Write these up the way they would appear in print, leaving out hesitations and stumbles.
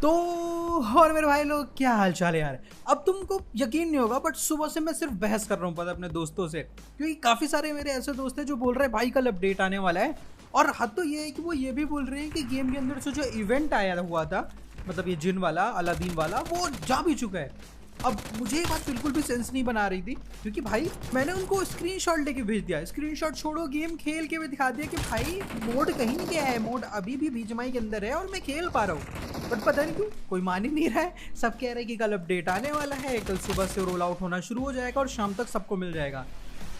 तो और मेरे भाई लोग क्या हाल चाल है यार। अब तुमको यकीन नहीं होगा बट सुबह से मैं सिर्फ बहस कर रहा हूँ पता अपने दोस्तों से, क्योंकि काफ़ी सारे मेरे ऐसे दोस्त हैं जो बोल रहे हैं भाई कल अपडेट आने वाला है। और हद तो ये है कि वो ये भी बोल रहे हैं कि गेम के अंदर से जो इवेंट आया हुआ था, मतलब ये जिन वाला अलादीन वाला, वो जा भी चुका है। अब मुझे ये बात बिल्कुल भी सेंस नहीं बना रही थी, क्योंकि भाई मैंने उनको स्क्रीनशॉट लेके भेज दिया। स्क्रीनशॉट छोड़ो, गेम खेल के भी दिखा दिया कि भाई मोड कहीं नहीं गया है, मोड अभी भी बीजीएमआई के अंदर है और मैं खेल पा रहा हूँ। बट पता नहीं क्यों कोई मान ही नहीं रहा है। सब कह रहे हैं कि कल अपडेट आने वाला है, कल सुबह से रोल आउट होना शुरू हो जाएगा और शाम तक सबको मिल जाएगा।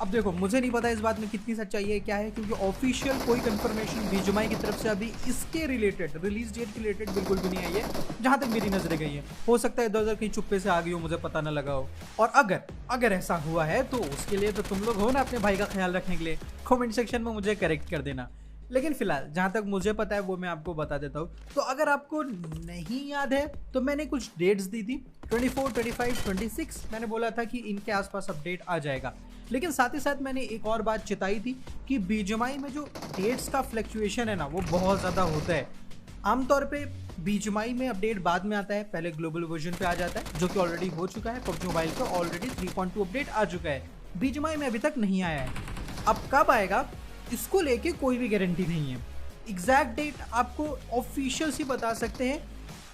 अब देखो मुझे नहीं पता इस बात में कितनी सच्चाई है क्या है, क्योंकि ऑफिशियल कोई कंफर्मेशन बीजीएमआई की तरफ से अभी इसके रिलेटेड, रिलीज डेट के रिलेटेड बिल्कुल भी नहीं आई है जहां तक मेरी नजरें गई है। हो सकता है इधर उधर कहीं चुप्पे से आ गई हो, मुझे पता ना लगा हो। और अगर अगर ऐसा हुआ है तो उसके लिए तो तुम लोग हो ना अपने भाई का ख्याल रखने के लिए, कमेंट सेक्शन में मुझे करेक्ट कर देना। लेकिन फिलहाल जहाँ तक मुझे पता है वो मैं आपको बता देता हूँ। तो अगर आपको नहीं याद है तो मैंने कुछ डेट्स दी थी, 24, 25, 26। मैंने बोला था कि इनके आसपास अपडेट आ जाएगा। लेकिन साथ ही साथ मैंने एक और बात चिताई थी कि बीजीएमआई में जो डेट्स का फ्लक्चुएशन है ना, वो बहुत ज़्यादा होता है। आमतौर पे बीजीएमआई में अपडेट बाद में आता है, पहले ग्लोबल वर्जन पे आ जाता है, जो कि ऑलरेडी हो चुका है। पबजी मोबाइल पे ऑलरेडी 3.2 अपडेट आ चुका है, बीजीएमआई में अभी तक नहीं आया है। अब कब आएगा इसको लेके कोई भी गारंटी नहीं है। एग्जैक्ट डेट आपको ऑफिशियल सी बता सकते हैं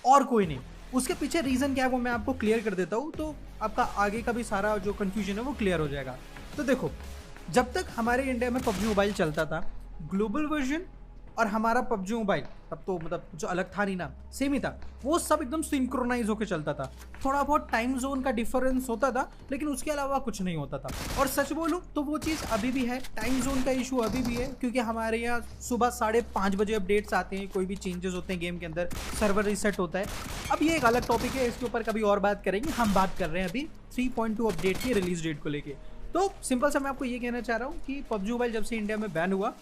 और कोई नहीं। उसके पीछे रीज़न क्या है वो मैं आपको क्लियर कर देता हूँ, तो आपका आगे का भी सारा जो कन्फ्यूजन है वो क्लियर हो जाएगा। तो देखो, जब तक हमारे इंडिया में पबजी मोबाइल चलता था, ग्लोबल वर्जन और हमारा पबजी मोबाइल, तब तो मतलब जो अलग था नहीं ना, सेम ही था। वो सब एकदम सिंक्रोनाइज होकर चलता था। थोड़ा बहुत टाइम जोन का डिफरेंस होता था, लेकिन उसके अलावा कुछ नहीं होता था। और सच बोलूँ तो वो चीज़ अभी भी है, टाइम जोन का इशू अभी भी है, क्योंकि हमारे यहाँ सुबह 5:30 बजे अपडेट्स आते हैं, कोई भी चेंजेस होते हैं गेम के अंदर, सर्वर रिसेट होता है। अब ये एक अलग टॉपिक है, इसके ऊपर कभी और बात करेंगे। हम बात कर रहे हैं अभी 3.2 अपडेट की रिलीज डेट को लेके। तो सिंपल सा मैं आपको ये कहना चाह रहा हूँ कि पबजी मोबाइल जब से इंडिया में बैन हुआ,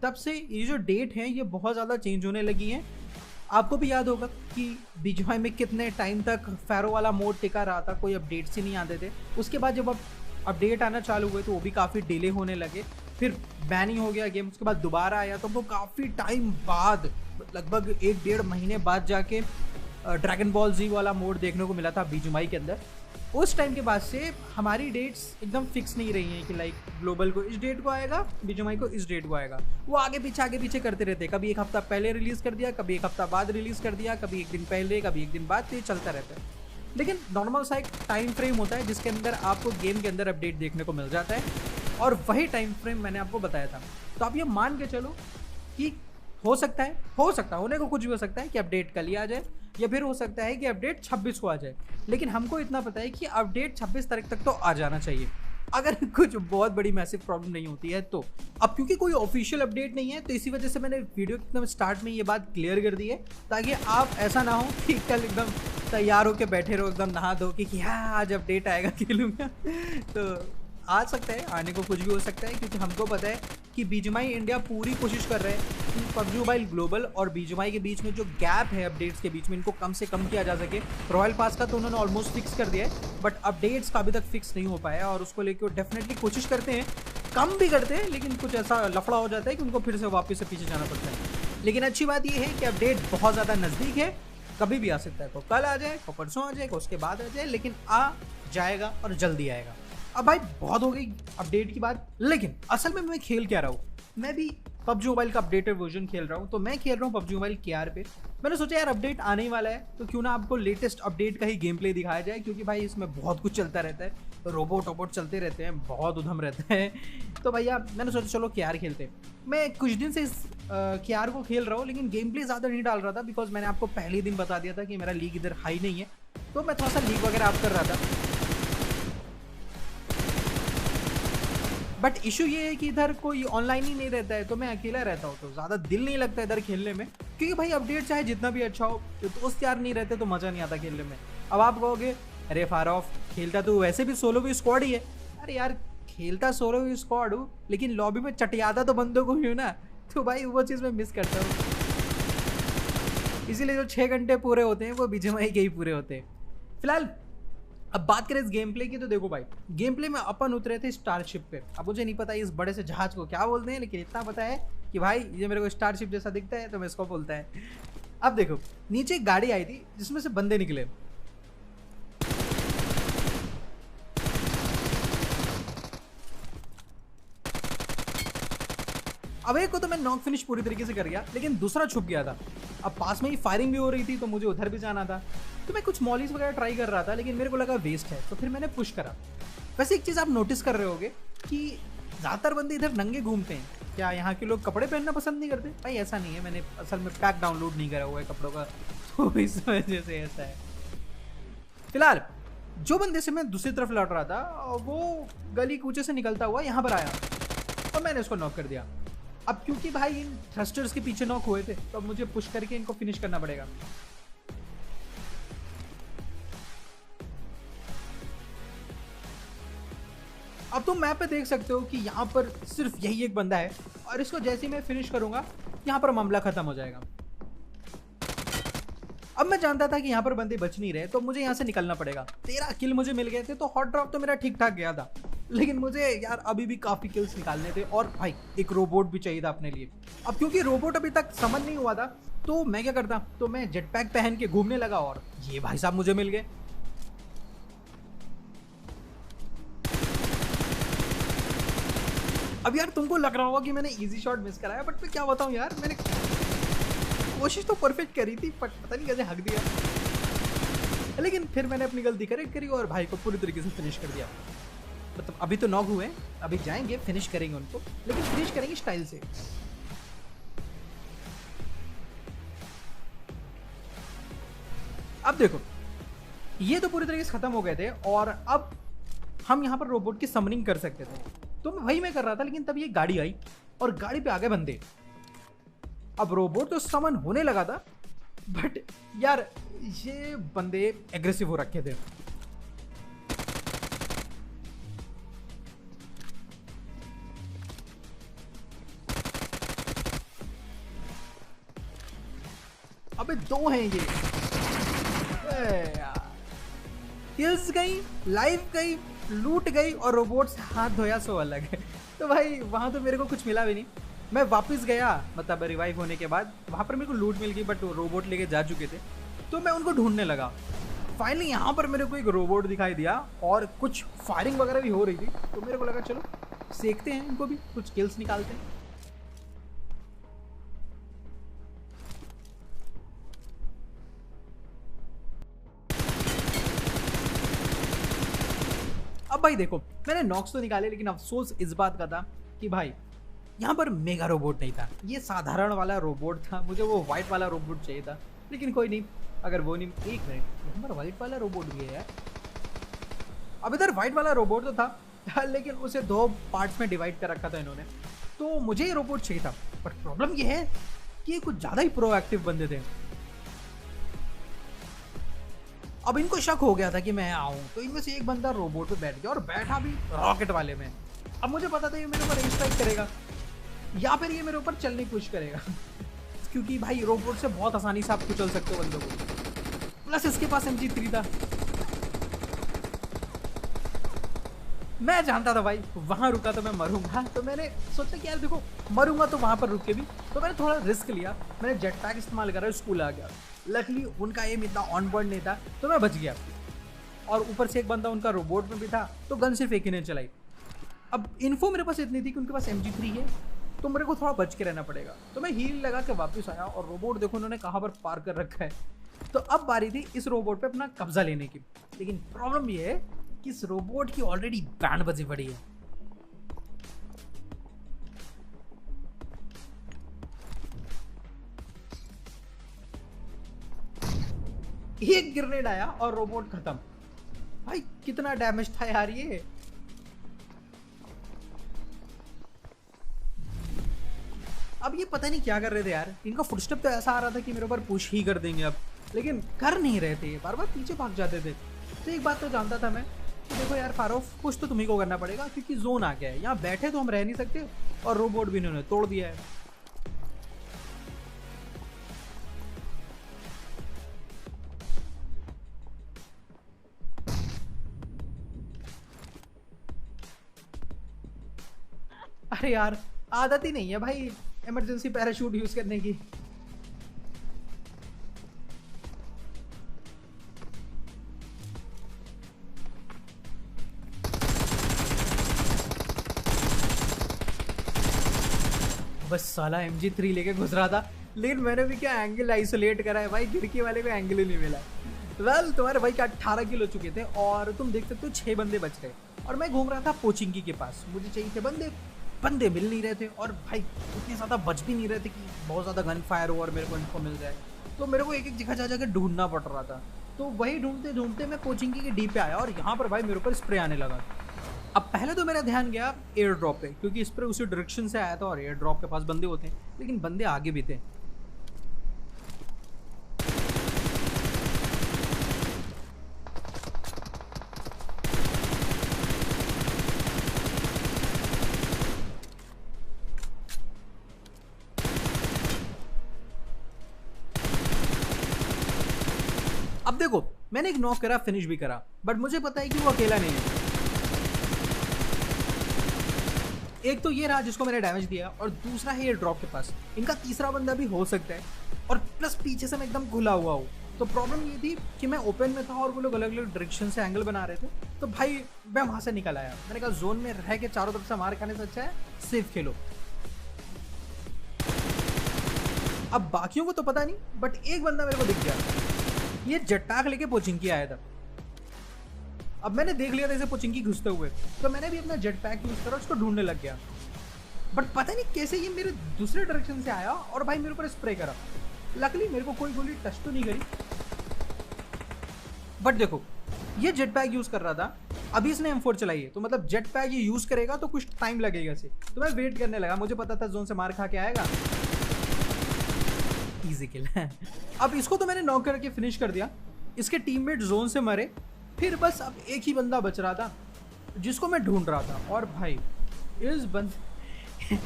तब से ये जो डेट है ये बहुत ज़्यादा चेंज होने लगी हैं। आपको भी याद होगा कि बीजीएमआई में कितने टाइम तक फैरो वाला मोड टिका रहा था, कोई अपडेट्स ही नहीं आते थे। उसके बाद जब अब अपडेट आना चालू हुए तो वो भी काफ़ी डिले होने लगे, फिर बैन ही हो गया गेम। उसके बाद दोबारा आया तो वो काफ़ी टाइम बाद, लगभग 1-1.5 महीने बाद जाके ड्रैगन बॉल जी वाला मोड देखने को मिला था बीजीएमआई के अंदर। उस टाइम के बाद से हमारी डेट्स एकदम फिक्स नहीं रही हैं कि लाइक ग्लोबल को इस डेट को आएगा, बीजीएमआई को इस डेट को आएगा। वो आगे पीछे करते रहते, कभी एक हफ्ता पहले रिलीज़ कर दिया, कभी एक हफ्ता बाद रिलीज़ कर दिया, कभी एक दिन पहले, कभी एक दिन बाद, तो ये चलता रहता है। लेकिन नॉर्मल सा एक टाइम फ्रेम होता है जिसके अंदर आपको गेम के अंदर अपडेट देखने को मिल जाता है, और वही टाइम फ्रेम मैंने आपको बताया था। तो आप ये मान के चलो कि हो सकता है होने को कुछ भी हो सकता है कि अपडेट कल ही आ जाए, या फिर हो सकता है कि अपडेट 26 को आ जाए। लेकिन हमको इतना पता है कि अपडेट 26 तारीख तक तो आ जाना चाहिए, अगर कुछ बहुत बड़ी मैसिव प्रॉब्लम नहीं होती है तो। अब क्योंकि कोई ऑफिशियल अपडेट नहीं है, तो इसी वजह से मैंने वीडियो के एकदम स्टार्ट में ये बात क्लियर कर दी है, ताकि आप ऐसा ना हो कि कल एकदम तैयार होकर बैठे रहो, एकदम नहा धो के कि हाँ आज अपडेट आएगा खेलूंगा। तो आ सकता है, आने को कुछ भी हो सकता है, क्योंकि हमको पता है कि बीजीएमआई इंडिया पूरी कोशिश कर रहे हैं कि पबजी मोबाइल ग्लोबल और बीजीएमआई के बीच में जो गैप है अपडेट्स के बीच में, इनको कम से कम किया जा सके। रॉयल पास का तो उन्होंने ऑलमोस्ट फिक्स कर दिया है, बट अपडेट्स का अभी तक फिक्स नहीं हो पाया, और उसको लेकर डेफिनेटली कोशिश करते हैं, कम भी करते हैं, लेकिन कुछ ऐसा लफड़ा हो जाता है कि उनको फिर से वापस से पीछे जाना पड़ता है। लेकिन अच्छी बात यह है कि अपडेट बहुत ज़्यादा नज़दीक है, कभी भी आ सकता है, को कल आ जाए, को परसों आ जाए, को उसके बाद आ जाए, लेकिन आ जाएगा और जल्दी आएगा। अब भाई बहुत हो गई अपडेट की बात, लेकिन असल में मैं खेल क्या रहा हूँ, मैं भी पबजी मोबाइल का अपडेटेड वर्जन खेल रहा हूँ। तो मैं खेल रहा हूँ पबजी मोबाइल केआर पे। मैंने सोचा यार अपडेट आने ही वाला है, तो क्यों ना आपको लेटेस्ट अपडेट का ही गेम प्ले दिखाया जाए, क्योंकि भाई इसमें बहुत कुछ चलता रहता है, रोबोट वोबोट चलते रहते हैं, बहुत उधम रहता है। तो भैया मैंने सोचा चलो केआर खेलते हैं। मैं कुछ दिन से इस केआर को खेल रहा हूँ, लेकिन गेम प्ले ज़्यादा नहीं डाल रहा था, बिकॉज मैंने आपको पहले दिन बता दिया था कि मेरा लीग इधर हाई नहीं है, तो मैं थोड़ा सा लीग वगैरह आप कर रहा था। बट इशू ये है कि इधर कोई ऑनलाइन ही नहीं रहता है, तो मैं अकेला रहता हूँ, तो ज़्यादा दिल नहीं लगता इधर खेलने में, क्योंकि भाई अपडेट चाहे जितना भी अच्छा हो, तो दोस्त यार नहीं रहते तो मज़ा नहीं आता खेलने में। अब आप कहोगे अरे फार ऑफ, खेलता तो वैसे भी सोलो भी स्क्वाड ही है। अरे यार खेलता सोलो भी स्क्वाड हूँ, लेकिन लॉबी में चटियाता तो बंदों को ही हूँ ना, तो भाई वो चीज़ मैं मिस करता हूँ। इसीलिए जो 6 घंटे पूरे होते हैं वो बीजीएमआई के ही पूरे होते हैं। फिलहाल अब बात करें इस गेम प्ले की, तो देखो भाई गेम प्ले में अपन उतरे थे स्टारशिप पे। अब मुझे नहीं पता इस बड़े से जहाज को क्या बोलते हैं, लेकिन इतना पता है कि भाई ये मेरे को स्टारशिप जैसा दिखता है तो मैं इसको बोलता है। अब देखो नीचे एक गाड़ी आई थी जिसमें से बंदे निकले। अब एक को तो मैं नॉक फिनिश पूरी तरीके से कर गया, लेकिन दूसरा छुप गया था। अब पास में ही फायरिंग भी हो रही थी तो मुझे उधर भी जाना था। तो मैं कुछ मॉलीज वगैरह ट्राई कर रहा था, लेकिन मेरे को लगा वेस्ट है, तो फिर मैंने पुश करा। वैसे एक चीज़ आप नोटिस कर रहे होगे कि ज़्यादातर बंदे इधर नंगे घूमते हैं। क्या यहाँ के लोग कपड़े पहनना पसंद नहीं करते? भाई ऐसा नहीं है, मैंने असल में पैक डाउनलोड नहीं करा हुआ है कपड़ों का, तो इस वजह से ऐसा है। फिलहाल जो बंदे से मैं दूसरी तरफ लौट रहा था वो गली कूचे से निकलता हुआ यहाँ पर आया और मैंने उसको नॉक कर दिया। अब क्योंकि भाई इन थ्रस्टर्स के पीछे नॉक हुए थे तो अब मुझे पुश करके इनको फिनिश करना पड़ेगा। अब तुम मैप पे देख सकते हो कि यहाँ पर सिर्फ यही एक बंदा है और इसको जैसे ही मैं फिनिश करूंगा यहाँ पर मामला खत्म हो जाएगा। अब मैं जानता था कि यहाँ पर बंदे बच नहीं रहे, तो मुझे यहाँ से निकलना पड़ेगा। 13 किल मुझे मिल गए थे, तो हॉट ड्रॉप तो मेरा ठीक ठाक गया था, लेकिन मुझे यार अभी भी काफी किल्स निकालने थे और भाई एक रोबोट भी चाहिए था अपने लिए। अब क्योंकि रोबोट अभी तक समझ नहीं हुआ था तो मैं क्या करता, तो मैं जेट पैक पहन के घूमने लगा और ये भाई साहब मुझे मिल गए। अब यार तुमको लग रहा होगा कि मैंने इजी शॉट मिस कराया, बट मैं क्या बताऊं यार, मैंने कोशिश तो परफेक्ट करी थी, बट पता नहीं कैसे हक दिया। लेकिन फिर मैंने अपनी गलती करेक्ट करी और भाई को पूरी तरीके से फिनिश कर दिया। मतलब अभी तो नॉक हुए, अभी जाएंगे फिनिश करेंगे उनको, लेकिन फिनिश करेंगे स्टाइल से। अब देखो ये तो पूरी तरीके से खत्म हो गए थे और अब हम यहाँ पर रोबोट की समनिंग कर सकते थे, तो वही मैं कर रहा था। लेकिन तब ये गाड़ी आई और गाड़ी पे आ गए बंदे। अब रोबोट तो समन होने लगा था, बट यार ये बंदे एग्रेसिव हो रखे थे। अबे दो हैं ये यार। किल्स गई, लाइफ गई, लूट गई और रोबोट से हाथ धोया सो अलग है। तो भाई वहां तो मेरे को कुछ मिला भी नहीं। मैं वापस गया, मतलब रिवाइव होने के बाद वहां पर मेरे को लूट मिल गई, बट रोबोट लेके जा चुके थे, तो मैं उनको ढूंढने लगा। फाइनली यहाँ पर मेरे को एक रोबोट दिखाई दिया और कुछ फायरिंग वगैरह भी हो रही थी, तो मेरे को लगा चलो सीखते हैं इनको भी, कुछ किल्स निकालते हैं। अब भाई देखो मैंने नॉक्स तो निकाले, लेकिन अफसोस इस बात का था कि भाई यहाँ पर मेगा रोबोट नहीं था, ये साधारण वाला रोबोट था। मुझे वो व्हाइट वाला रोबोट चाहिए था, लेकिन कोई नहीं, अगर वो नहीं। एक मिनट, यहाँ पर व्हाइट वाला रोबोट भी है यार। अब इधर व्हाइट वाला रोबोट तो था लेकिन उसे दो पार्ट्स में डिवाइड कर रखा था इन्होंने, तो मुझे ये रोबोट चाहिए था। बट प्रॉब्लम ये है कि ये कुछ ज़्यादा ही प्रोएक्टिव बंदे थे। अब इनको शक हो गया था कि मैं आऊँ, तो इनमें से एक बंदा रोबोट पे बैठ गया और बैठा भी रॉकेट वाले में। अब मुझे पता था ये मेरे ऊपर स्ट्राइक करेगा या फिर ये मेरे ऊपर चलने की कोशिश करेगा क्योंकि भाई रोबोट से बहुत आसानी से आप कुचल सकते हो बंदों को। प्लस इसके पास MG3 था। मैं जानता था भाई वहां रुका तो मैं मरूंगा, तो मैंने सोचा कि यार देखो मरूंगा तो वहां पर रुक के भी, तो मैंने थोड़ा रिस्क लिया। मैंने जेट पैक इस्तेमाल करा, स्कूल आ गया। लकली उनका एम इतना ऑन बोर्ड नहीं था, तो मैं बच गया। और ऊपर से एक बंदा उनका रोबोट में भी था, तो गन सिर्फ एक ही ने चलाई। अब इन्फो मेरे पास इतनी थी कि उनके पास MG3 है, तो मेरे को थोड़ा बच के रहना पड़ेगा। तो मैं हील लगा के वापस आया और रोबोट देखो उन्होंने कहाँ पर पार कर रखा है। तो अब बारी थी इस रोबोट पे अपना कब्जा लेने की। लेकिन प्रॉब्लम ये है कि इस रोबोट की ऑलरेडी बैंड बजी पड़ी है। एक ग्रेनेड आया और रोबोट खत्म। भाई कितना डैमेज था यार ये। अब ये पता नहीं क्या कर रहे थे यार, इनका फुटस्टेप तो ऐसा आ रहा था कि मेरे ऊपर पुश ही कर देंगे अब, लेकिन कर नहीं रहे थे, बार बार पीछे भाग जाते थे। तो एक बात तो जानता था मैं कि देखो यार फारूक, कुछ तो तुम्ही को करना पड़ेगा, क्योंकि जोन आ गया है, यहाँ बैठे तो हम रह नहीं सकते और रोबोट भी इन्होंने तोड़ दिया है। अरे यार आदत ही नहीं है भाई इमरजेंसी पैराशूट यूज करने की। बस साला MG3 लेके घुस रहा था, लेकिन मैंने भी क्या एंगल आइसोलेट करा है भाई, खिड़की वाले को एंगल ही नहीं मिला। वेल तुम्हारे भाई क्या 18 किल हो चुके थे और तुम देख सकते हो 6 बंदे बच गए और मैं घूम रहा था पोचिंकी के पास। मुझे चाहिए थे बंदे, बंदे मिल नहीं रहे थे और भाई इतने ज़्यादा बच भी नहीं रहे थे कि बहुत ज़्यादा गन फायर हो और मेरे को इनको मिल जाए। तो मेरे को एक एक जगह जा जाकर ढूंढना पड़ रहा था। तो वही ढूंढते ढूंढते मैं पोचिंकी के डी पे आया और यहाँ पर भाई मेरे ऊपर स्प्रे आने लगा। अब पहले तो मेरा ध्यान गया एयर ड्रॉप पे, क्योंकि स्प्रे उसी डायरेक्शन से आया था और एयर ड्रॉप के पास बंदे होते हैं, लेकिन बंदे आगे भी थे। अब देखो मैंने एक नॉक करा, फिनिश भी करा, बट मुझे पता है कि वो अकेला नहीं है। एक तो ये रहा जिसको मैंने डैमेज दिया और दूसरा है एयर ड्रॉप के पास। इनका तीसरा बंदा भी हो सकता है और प्लस पीछे से मैं एकदम खुला हुआ हूँ। तो प्रॉब्लम ये थी कि मैं ओपन में था और वो लोग अलग अलग डायरेक्शन से एंगल बना रहे थे। तो भाई मैं वहां से निकल आया। मैंने कहा जोन में रह के चारों तरफ से मार खाने से अच्छा है सेफ खेलो। अब बाकियों को तो पता नहीं, बट एक बंदा मेरे को दिख गया, ये जेटपैक लेके पोचिंकी आया था। अब मैंने देख लिया था इसे पोचिंकी घुसते हुए, तो मैंने भी अपना जेटपैक यूज करा, उसको ढूंढने लग गया। बट पता नहीं कैसे ये मेरे दूसरे डायरेक्शन से आया और भाई मेरे ऊपर स्प्रे करा। लकीली मेरे को कोई गोली टच तो नहीं करी। बट देखो ये जेटपैक यूज कर रहा था, अभी इसने M4 चलाई है, तो मतलब जेटपैक ये यूज करेगा तो कुछ टाइम लगेगा इसे। तो मैं वेट करने लगा, मुझे पता था जोन से मार खा के आएगा। इजी किल है। अब इसको तो मैंने नॉक करके फिनिश कर दिया, इसके टीममेट जोन से मरे, फिर बस अब एक ही बंदा बच रहा था जिसको मैं ढूंढ रहा था। और भाई इस बंदे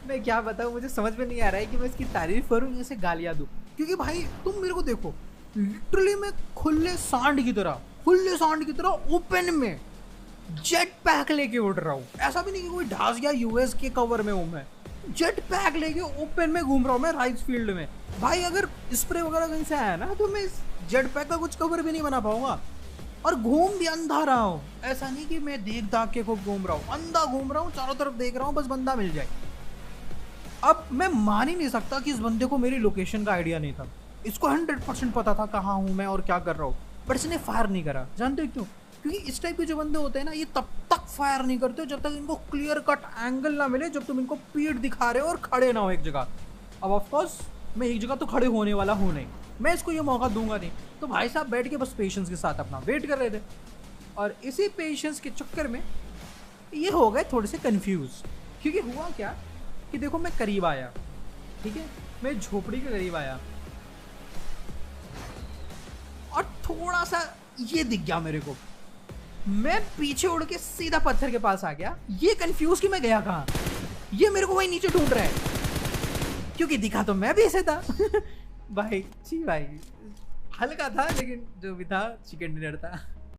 मैं क्या बताऊं, मुझे समझ में नहीं आ रहा है कि मैं इसकी तारीफ करूं या इसे गालियां दूं, क्योंकि भाई तुम मेरे को देखो, लिटरली मैं खुले सांड की तरह ओपन में जेट पैक लेके उड़ रहा हूँ। ऐसा भी नहीं कि कोई ढास या यूएस के कवर में हूँ, मैं जेट पैक लेके ओपन में घूम रहा हूँ मैं राइस फील्ड में। भाई अगर स्प्रे वगैरह कहीं से आया ना तो मैं इस जेट पैक का कुछ कवर भी नहीं बना पाऊंगा। और घूम भी अंधा रहा हूँ, ऐसा नहीं कि मैं देख दाग के खूब घूम रहा हूँ, अंधा घूम रहा हूँ, चारों तरफ देख रहा हूँ, बस बंदा मिल जाए। अब मैं मान ही नहीं सकता कि इस बंदे को मेरी लोकेशन का आइडिया नहीं था। इसको 100% पता था कहाँ हूँ मैं और क्या कर रहा हूँ, बट इसने फायर नहीं करा। जानते हो क्यों? क्योंकि इस टाइप के जो बंदे होते हैं ना, ये तब तक फायर नहीं करते जब तक इनको क्लियर कट एंगल ना मिले, जब तुम इनको पीठ दिखा रहे हो और खड़े ना हो एक जगह। अब ऑफकोर्स मैं एक जगह तो खड़े होने वाला हूँ नहीं, मैं इसको ये मौका दूंगा नहीं। तो भाई साहब बैठ के बस पेशेंस के साथ अपना वेट कर रहे थे, और इसी पेशेंस के चक्कर में ये हो गए थोड़े से कंफ्यूज। क्योंकि हुआ क्या कि देखो मैं करीब आया, ठीक है, मैं झोपड़ी के करीब आया और थोड़ा सा ये दिख गया मेरे को, मैं पीछे उड़ के सीधा पत्थर के पास आ गया। ये कंफ्यूज कि मैं गया कहाँ, ये मेरे को वही नीचे ढूंढ रहा है, क्योंकि दिखा तो मैं भी ऐसे था। भाई हल्का था, लेकिन जो भी था चिकन डिनर था।